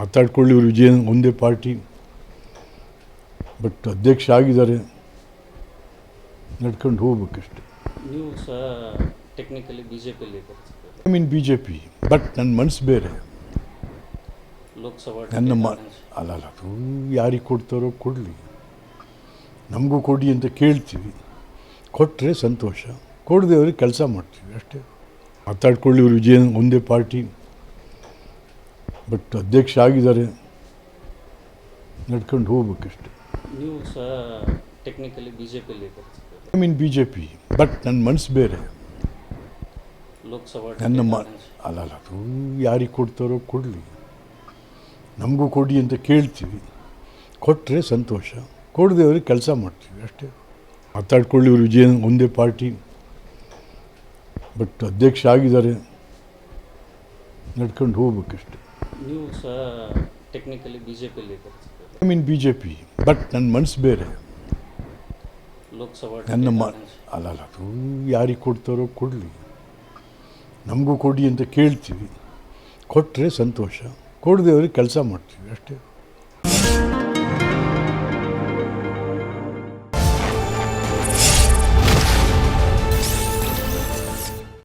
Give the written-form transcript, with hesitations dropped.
ಮಾತಾಡ್ಕೊಳ್ಳಿ ಇವರು ವಿಜಯ ಒಂದೇ party but ಅಧ್ಯಕ್ಷ ಆಗಿದ್ದಾರೆ, ನಡ್ಕೊಂಡು ಹೋಗ್ಬೇಕಷ್ಟೆ. ನೀವು ಸಹ ಟೆಕ್ನಿಕಲಿ ಬಿ ಜೆ ಪಿಯಲ್ಲಿ I mean B J P, but ನನ್ನ ಮನಸ್ಸು ಬೇರೆ. ಲೋಕಸಭಾ ನನ್ನ ಅಲ್ಲ ಅದು ಯಾರಿಗೆ ಕೊಡ್ತಾರೋ ಕೊಡಲಿ, ನಮಗೂ ಕೊಡಿ ಅಂತ ಕೇಳ್ತೀವಿ, ಕೊಟ್ಟರೆ ಸಂತೋಷ, ಕೊಡದೆ ಅವ್ರಿಗೆ ಕೆಲಸ ಮಾಡ್ತೀವಿ ಅಷ್ಟೇ. ಮಾತಾಡ್ಕೊಳ್ಳಿ ಇವರು ವಿಜಯ ಒಂದೇ ಪಾರ್ಟಿ ಬಟ್ ಅಧ್ಯಕ್ಷ ಆಗಿದ್ದಾರೆ, ನಡ್ಕೊಂಡು ಹೋಗ್ಬೇಕಷ್ಟೆ. ನೀವು ಸಹ ಟೆಕ್ನಿಕಲಿ ಬಿ ಜೆ ಪಿಯಲ್ಲಿ I mean B J P, but ನನ್ನ ಮನಸ್ಸು ಬೇರೆ. ಲೋಕಸಭಾ ನನ್ನ ಅಲ್ಲ ಅದು ಯಾರಿಗೆ ಕೊಡ್ತಾರೋ ಕೊಡಲಿ, ನಮಗೂ ಕೊಡಿ ಅಂತ ಕೇಳ್ತೀವಿ, ಕೊಟ್ಟರೆ ಸಂತೋಷ, ಕೊಡದೆ ಅವ್ರಿಗೆ ಕೆಲಸ ಮಾಡ್ತೀವಿ ಅಷ್ಟೇ. ಮಾತಾಡ್ಕೊಳ್ಳಿ ಇವರು ವಿಜಯ ಒಂದೇ ಪಾರ್ಟಿ ಬಟ್ ಅಧ್ಯಕ್ಷ ಆಗಿದ್ದಾರೆ, ನಡ್ಕೊಂಡು ಹೋಗ್ಬೇಕಷ್ಟೆ. ನೀವು ಸಹ ಟೆಕ್ನಿಕಲಿ ಬಿ ಜೆ ಪಿಯಲ್ಲಿ I mean B J P, but ನನ್ನ ಮನಸ್ಸು ಬೇರೆ. ಲೋಕಸಭಾ ಅಲ್ಲ ಅದು ಯಾರಿಗೆ ಕೊಡ್ತಾರೋ ಕೊಡಲಿ, ನಮಗೂ ಕೊಡಿ ಅಂತ ಕೇಳ್ತೀವಿ, ಕೊಟ್ಟರೆ ಸಂತೋಷ, ಕೊಡದೆ ಅವ್ರಿಗೆ ಕೆಲಸ ಮಾಡ್ತೀವಿ ಅಷ್ಟೇ.